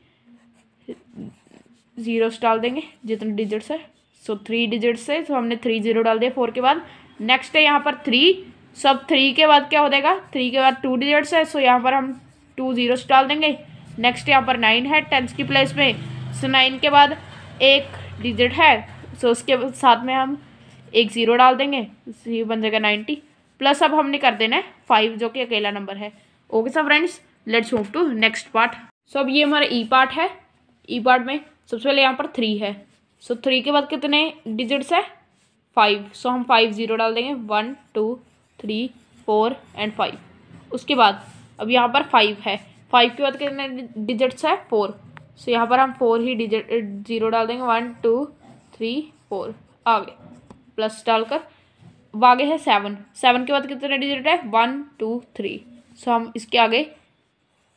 S1: जीरोस डाल देंगे जितने डिजिट्स है। सो 3 डिजिट्स है, तो हमने 3 0 डाल दिया 4 के बाद। नेक्स्ट है यहाँ पर 3, सब 3 के बाद क्या हो जाएगा, 3 के बाद 2 डिजिट्स है, सो यहाँ पर हम 2 जीरोस डाल देंगे। नेक्स्ट यहाँ पर 9 है 10 की प्लेस में, सो 9 के बाद एक डिजिट है, सो उसके साथ में हम एक 0 डाल देंगे, ये बन जाएगा 90। प्लस अब हमने कर देना है 5 जो कि अकेला नंबर है। Okay so friends, let's move to next part. So अब ये हमारा ई पार्ट है। ई पार्ट में सबसे पहले यहाँ पर 3 है, सो 3 के बाद कितने डिजिट्स है 5, सो हम 5 0 डाल देंगे। 1 2 3 4 एंड 5। उसके बाद अब यहाँ पर 5 है, 5 के बाद कितने डिजिट्स है 4, सो यहाँ पर हम 4 ही डिजिट 0 डाल देंगे। 1 2 3 4 आगे प्लस डालकर। अब आगे है 7, 7 के बाद कितने डिजिट है 1 2 3, सो हम इसके आगे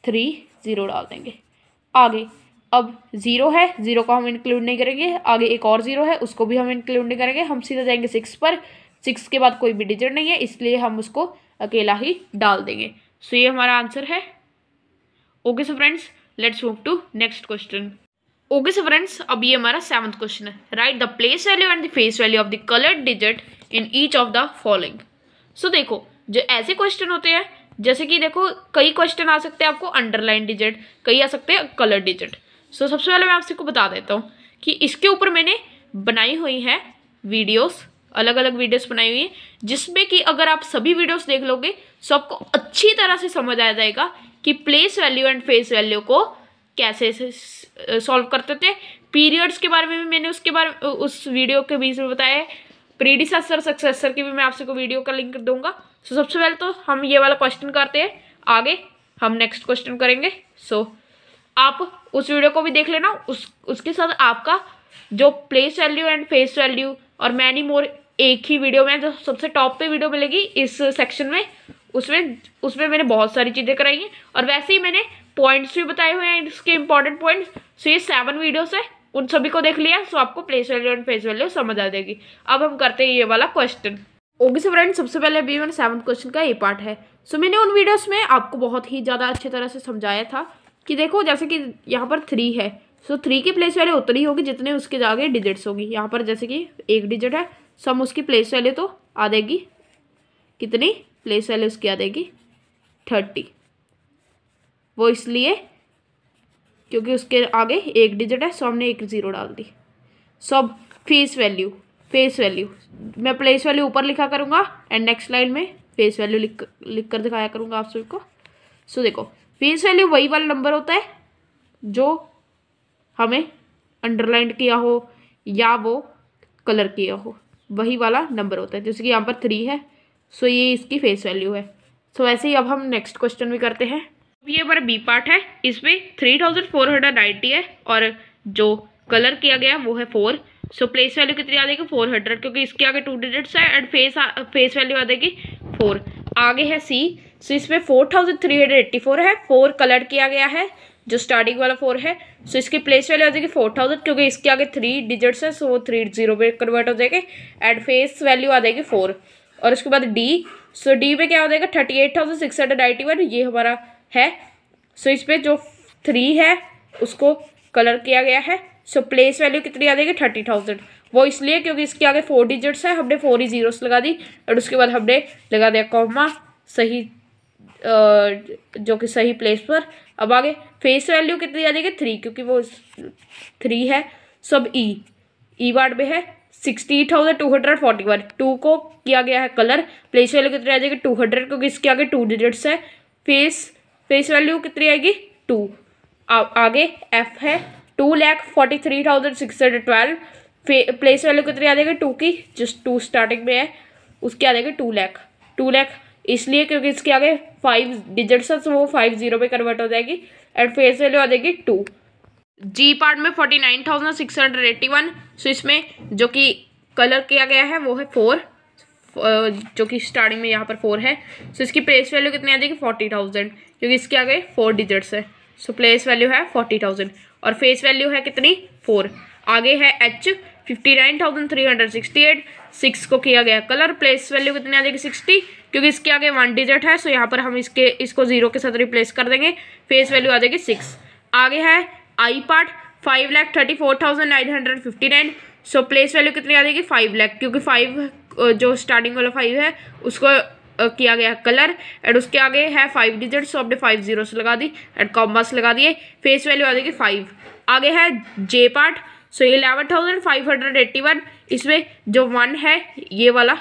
S1: 3 0 डाल देंगे। आगे अब 0 है, 0 को हम इंक्लूड नहीं करेंगे, आगे एक और 0 है उसको भी हम इंक्लूड नहीं करेंगे, हम सीधा जाएंगे 6 पर। 6 के बाद कोई भी डिजिट नहीं है इसलिए हम उसको अकेला ही डाल देंगे। सो ये हमारा आंसर है। Okay so friends, let's move to next question. Okay so friends, अब ये हमारा 7th क्वेश्चन है। Write the place value and the face value of the coloured digit in each of the following. So देखो, जो ऐसे question होते हैं, जैसे कि देखो कई क्वेश्चन आ सकते हैं आपको अंडरलाइन डिजिट, कई आ सकते हैं कलर डिजिट। सो सबसे पहले मैं आपसे को बता देता हूँ कि इसके ऊपर मैंने बनाई हुई है वीडियोस, अलग अलग वीडियोस बनाई हुई है, जिसमें कि अगर आप सभी वीडियोस देख लोगे तो आपको अच्छी तरह से समझ आ जाएगा कि place value and face value को कैसे सॉल्व करते थे। पीरियड्स के बारे में भी मैंने उस वीडियो के बीच में बताया है। प्रीडिसेसर सक्सेसर की भी मैं आपसे को वीडियो का लिंक दूंगा। सो सबसे पहले तो हम ये वाला क्वेश्चन करते हैं, आगे हम नेक्स्ट क्वेश्चन करेंगे। सो आप उस वीडियो को भी देख लेना, उसके साथ आपका जो place value and face value और मैनी मोर एक ही वीडियो में, जो सबसे टॉप पे वीडियो मिलेगी इस सेक्शन में, उसमें मैंने बहुत सारी चीज़ें कराई हैं और वैसे ही मैंने पॉइंट्स भी बताए हुए हैं, इसके इंपॉर्टेंट पॉइंट्स। सो ये 7 वीडियोस है, उन सभी को देख लिया, सो आपको place value and face value समझ आ जाएगी। अब हम करते हैं ये वाला क्वेश्चन। ओके सो फ्रेंड्स, सबसे पहले अभी मैंने 7th क्वेश्चन का ये पार्ट है। सो मैंने उन वीडियोस में आपको बहुत ही ज़्यादा अच्छी तरह से समझाया था कि देखो, जैसे कि यहाँ पर 3 है, सो 3 की प्लेस वैल्यू उतनी होगी जितने उसके आगे डिजिट्स होगी। यहाँ पर जैसे कि 1 डिजिट है, सो हम उसकी प्लेस वैल्यू तो आ देगी कितनी, प्लेस वैल्यू उसकी आ देगी 30। वो इसलिए क्योंकि उसके आगे 1 डिजिट है, सो हमने 1 0 डाल दी। सो अब फेस वैल्यू मैं प्लेस वैल्यू ऊपर लिखा करूँगा एंड नेक्स्ट लाइन में फेस वैल्यू लिख कर दिखाया करूँगा आप सभी को। सो देखो, फेस वैल्यू वही वाला नंबर होता है जो हमें अंडरलाइन किया हो या वो कलर किया हो, वही वाला नंबर होता है। जैसे कि यहाँ पर 3 है, सो ये इसकी फेस वैल्यू है। सो वैसे ही अब हम नेक्स्ट क्वेश्चन भी करते हैं। ये हमारा बी पार्ट है, इसमें 3490 है और जो कलर किया गया वो है 4। सो प्लेस वैल्यू कितनी आ जाएगी 400, क्योंकि इसके आगे 2 डिजिट्स है एंड फेस वैल्यू आ जाएगी 4। आगे है सी, सो इसमें 4384 है, 4 कलर किया गया है, जो स्टार्टिंग वाला 4 है। सो इसकी प्लेस वैल्यू आ जाएगी 4000, क्योंकि इसके आगे 3 डिजिट्स है, सो वो 3 0 पे कन्वर्ट हो जाएगी एंड फेस वैल्यू आ जाएगी 4। और उसके बाद डी, सो डी में क्या हो जाएगा 38,691, ये हमारा है। सो इस पर जो 3 है उसको कलर किया गया है, सो प्लेस वैल्यू कितनी आ जाएगी 30,000। वो इसलिए क्योंकि इसके आगे 4 डिजिट्स है, हमने 4 ही जीरोस लगा दी और उसके बाद हमने लगा दिया कॉमा सही, जो कि सही प्लेस पर। अब आगे फेस वैल्यू कितनी आ जाएगी 3, क्योंकि वो 3 है। सब ई वार्ड में है 60,241, 2 को किया गया है कलर। प्लेस वैल्यू कितनी आ जाएगी 200, क्योंकि इसके आगे 2 डिजिट्स है। फेस वैल्यू कितनी आएगी 2। आगे एफ है 2,43,612, प्लेस वैल्यू कितनी आ जाएगी 2 की, जस्ट 2 स्टार्टिंग में है, उसकी आ जाएगी 2 लाख इसलिए क्योंकि इसके आगे 5 डिजिट्स है, तो वो 5 0 पे कन्वर्ट हो जाएगी एंड फेस वैल्यू आ जाएगी 2। जी पार्ट में 49,681, सो इसमें जो कि कलर किया गया है वो है 4, जो कि स्टार्टिंग में यहाँ पर 4 है। सो इसकी प्लेस वैल्यू कितनी आ जाएगी 40,000, क्योंकि इसके आगे 4 डिजिट्स है। सो प्लेस वैल्यू है 40,000 और फेस वैल्यू है कितनी 4। आगे है एच 59,368, 6 को किया गया कलर। प्लेस वैल्यू कितनी आ जाएगी 60, क्योंकि इसके आगे 1 डिजिट है, सो यहाँ पर हम इसको 0 के साथ रिप्लेस कर देंगे। फेस वैल्यू आ जाएगी 6। आगे है आई पार्ट 5,34,959, सो प्लेस वैल्यू कितनी आ जाएगी 5 लाख, क्योंकि 5 जो स्टार्टिंग वाला 5 है उसको किया गया कलर एंड उसके आगे है 5 डिजिट, सो आपने 5 जीरोस लगा दी एंड कॉम्बास लगा दिए। फेस वैल्यू आ जाएगी 5। आगे है जे पार्ट, सो 11,581, इसमें जो 1 है ये वाला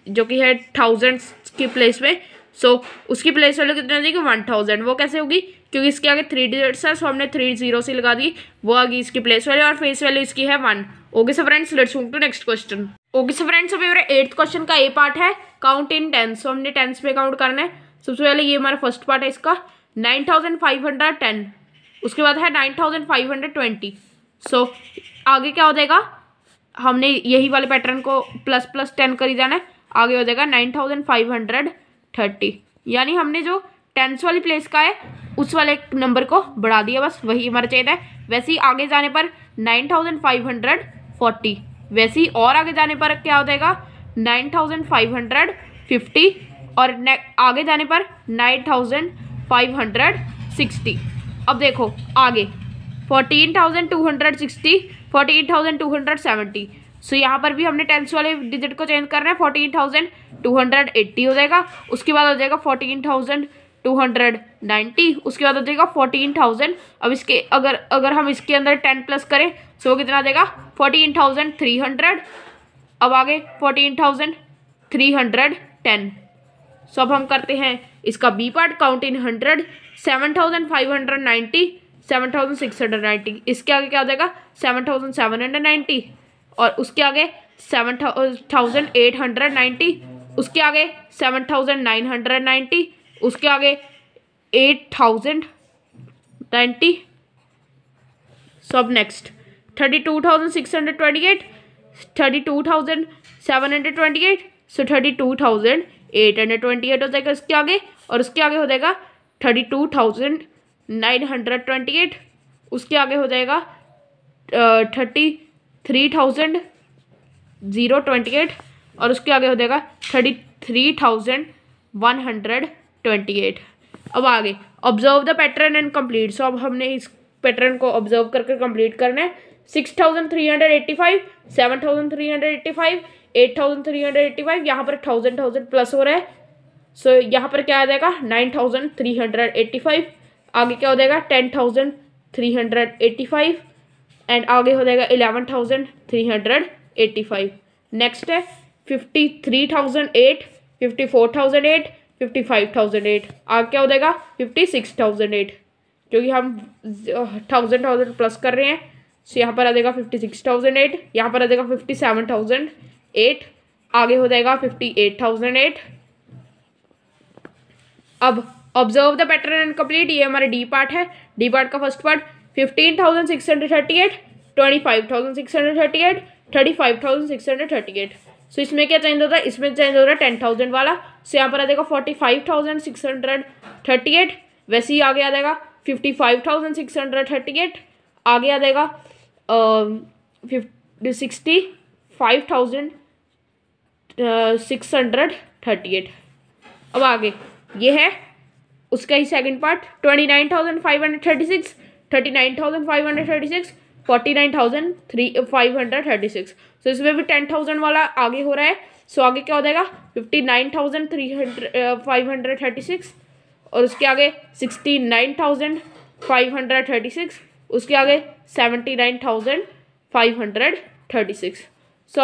S1: जो कि है 1000 की प्लेस में, सो उसकी प्लेस वैल्यू कितनी आ जाएगी 1000। वो कैसे होगी, क्योंकि इसके आगे 3 डिजिट्स है, सो हमने 3 0 से लगा दी, वो आ गई इसकी प्लेस वैल्यू और फेस वैल्यू इसकी है 1। Okay so friends, let's move to next question. Okay so friends, अभी मेरा 8th क्वेश्चन का ए पार्ट है, काउंट इन टेंस। सो हमने टेंस में काउंट करना है। सबसे पहले ये हमारा फर्स्ट पार्ट है इसका 9,510, उसके बाद है 9,520। सो आगे क्या हो जाएगा, हमने यही वाले पैटर्न को ++ 10 करी जाना है, आगे हो जाएगा 9,530, यानी हमने जो टेंस वाली प्लेस का है उस वाले नंबर को बढ़ा दिया, बस वही हमारा चाहिए था। वैसे ही आगे जाने पर 9,540, वैसे ही और आगे जाने पर क्या हो जाएगा 9,550 और आगे जाने पर 9,560। अब देखो आगे 14,260, 14,270। सो यहाँ पर भी हमने टेंस वाले डिजिट को चेंज करना है, 14,280 हो जाएगा। उसके बाद हो जाएगा 14,290, उसके बाद हो जाएगा 14,000। अब इसके अगर हम इसके अंदर 10 प्लस करें तो कितना देगा 14,300। अब आगे 14,310। सो अब हम करते हैं इसका बी पार्ट, काउंट इन 100, 7,590, 7,690। इसके आगे क्या हो जाएगा 7,790, और उसके आगे 7,890, उसके आगे 7,990, उसके आगे 8,090। सब नेक्स्ट 32,628, 32,728, सो 32,828 हो जाएगा इसके आगे, और उसके आगे हो जाएगा 32,928, उसके आगे हो जाएगा 33,028, और उसके आगे हो जाएगा 33,128। अब आगे observe the pattern and complete. So अब हमने इस पैटर्न को ऑब्जर्व करके कंप्लीट करना है। 6,385, 7,385, 8,385, यहाँ पर 1,000 प्लस हो रहा है। सो यहाँ पर क्या आ जाएगा 9,385, आगे क्या हो जाएगा 10,385, एंड आगे हो जाएगा 11,385। नेक्स्ट है 53,008, 54,008, 55,008, आगे क्या हो जाएगा 56,008, क्योंकि हम 1,000 प्लस कर रहे हैं। सो यहाँ पर आ जाएगा 56,008, यहाँ पर आ जाएगा 57,008, आगे हो जाएगा 58,008। अब observe the pattern and complete, ये हमारा डी पार्ट है। डी पार्ट का फर्स्ट पार्ट 15,638, 25,638, 35,638। सो इसमें क्या चेंज होता है, इसमें चेंज हो रहा है 10,000 वाला। सो यहाँ पर आ जाएगा 45,638, वैसे ही आगे आ जाएगा 55,638, आगे आ जाएगा 65,638। अब आगे ये है उसका ही सेकंड पार्ट 29,536, 39,536, 49,536। सो इसमें भी 10,000 वाला आगे हो रहा है। सो आगे क्या हो जाएगा 59,536, और उसके आगे 69,536, उसके आगे 79,536। सो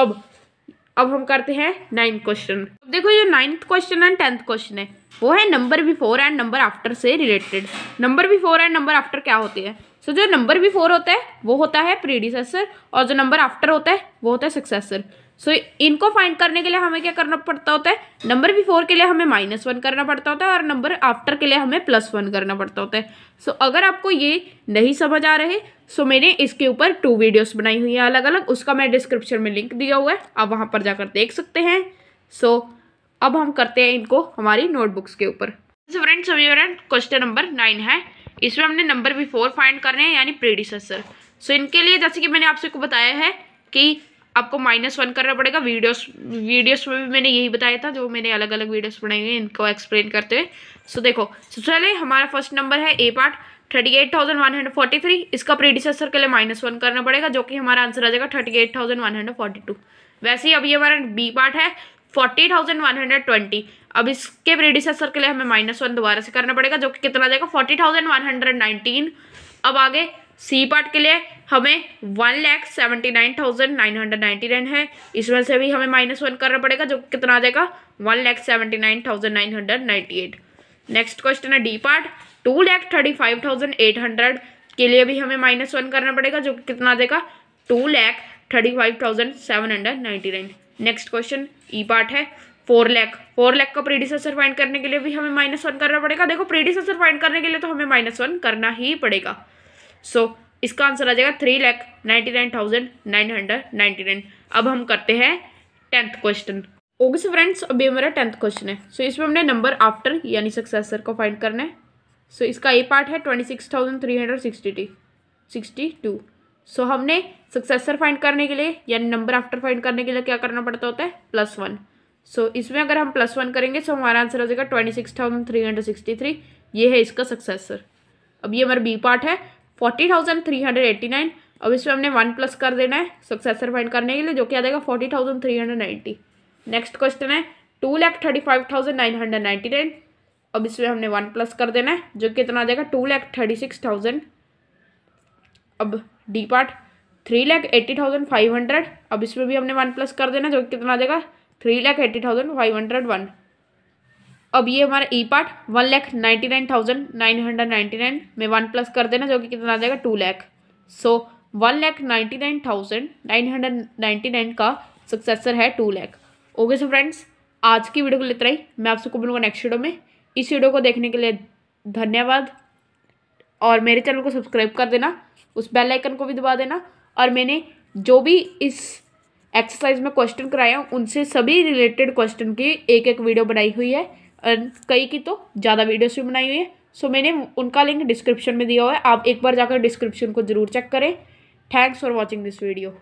S1: अब हम करते हैं 9th क्वेश्चन। देखो ये 9th question and 10th question है, वो है number before and number after से related. Number before and number after क्या होते हैं? सो जो नंबर बिफोर होता है वो होता है प्रीडिसेसर, और जो नंबर आफ्टर होता है वो होता है सक्सेसर। सो इनको फाइंड करने के लिए हमें क्या करना पड़ता होता है, नंबर बिफोर के लिए हमें -1 करना पड़ता होता है, और नंबर आफ्टर के लिए हमें +1 करना पड़ता होता है। सो अगर आपको ये नहीं समझ आ रहे, सो मैंने इसके ऊपर 2 वीडियोस बनाई हुई है अलग अलग, उसका मैं डिस्क्रिप्शन में लिंक दिया हुआ है, आप वहाँ पर जाकर देख सकते हैं। सो अब हम करते हैं इनको हमारी नोटबुक्स के ऊपर। फ्रेंड्स क्वेश्चन नंबर 9 है, इसमें हमने नंबर बिफोर फाइंड करने हैं यानी प्रीडिसेसर। सो इनके लिए जैसे कि मैंने आपसे को बताया है कि आपको -1 करना पड़ेगा। वीडियोस में भी मैंने यही बताया था, जो मैंने अलग अलग वीडियोस बनाई हुई है इनको एक्सप्लेन करते हुए। सो देखो सबसे पहले हमारा फर्स्ट नंबर है ए पार्ट 38,143, इसका प्रीडिसेसर के लिए -1 करना पड़ेगा, जो कि हमारा आंसर आ जाएगा 38,142। वैसे ही अब ये हमारा बी पार्ट है 40,120, अब इसके प्रीडिसेसर के लिए हमें -1 दोबारा से करना पड़ेगा, जो कि कितना आ जाएगा 40,119। अब आगे सी पार्ट के लिए हमें 1,79,999 है, इसमें से भी हमें -1 करना पड़ेगा, जो कितना आ जाएगा 1,79,998। नेक्स्ट क्वेश्चन है डी पार्ट 2,35,800 के लिए भी हमें -1 करना पड़ेगा, जो कितना आ जाएगा 2,35,799। नेक्स्ट क्वेश्चन ई पार्ट है 4 लाख का प्रीडिसेसर फाइंड करने के लिए भी हमें -1 करना पड़ेगा। देखो प्रीडिसेसर फाइंड करने के लिए तो हमें -1 करना ही पड़ेगा। सो इसका आंसर आ जाएगा 3,99,999। अब हम करते हैं 10th question. Okay so friends अभी हमारा 10th क्वेश्चन है। सो इसमें हमने नंबर आफ्टर यानी सक्सेसर को फाइंड करना है। सो इसका ए पार्ट है 26,362। सो हमने सक्सेसर फाइंड करने के लिए यानी नंबर आफ्टर फाइंड करने के लिए क्या करना पड़ता होता है +1। सो इसमें अगर हम +1 करेंगे तो हमारा आंसर हो जाएगा 26,363, ये है इसका सक्सेसर। अब ये हमारा बी पार्ट है 40,389। अब इसमें हमने 1 प्लस कर देना है सक्सेसर फाइंड करने के लिए, जो कि आ जाएगा 40,390। नेक्स्ट क्वेश्चन है 2,35,999। अब इसमें हमने 1 प्लस कर देना है, जो कि कितना आ जाएगा 2,36,000। अब डी पार्ट 3,80,500। अब इसमें भी हमने 1 प्लस कर देना, जो कि कितना आ जाएगा 3,80,501। अब ये हमारा ई पार्ट 1,99,999 में 1 प्लस कर देना, जो कि कितना आ जाएगा 2 लाख। सो 1,99,999 का सक्सेसर है 2 लाख। ओके सो फ्रेंड्स, आज की वीडियो को लेते रही, मैं आपसे मिलूंगा नेक्स्ट वीडियो में। इस वीडियो को देखने के लिए धन्यवाद, और मेरे चैनल को सब्सक्राइब कर देना, उस बेल आइकन को भी दबा देना। और मैंने जो भी इस एक्सरसाइज में क्वेश्चन कराए हैं उनसे सभी रिलेटेड क्वेश्चन की एक एक वीडियो बनाई हुई है, और कई की तो ज़्यादा वीडियोस भी बनाई हुई है। सो मैंने उनका लिंक डिस्क्रिप्शन में दिया हुआ है, आप एक बार जाकर डिस्क्रिप्शन को ज़रूर चेक करें। Thanks for watching this video.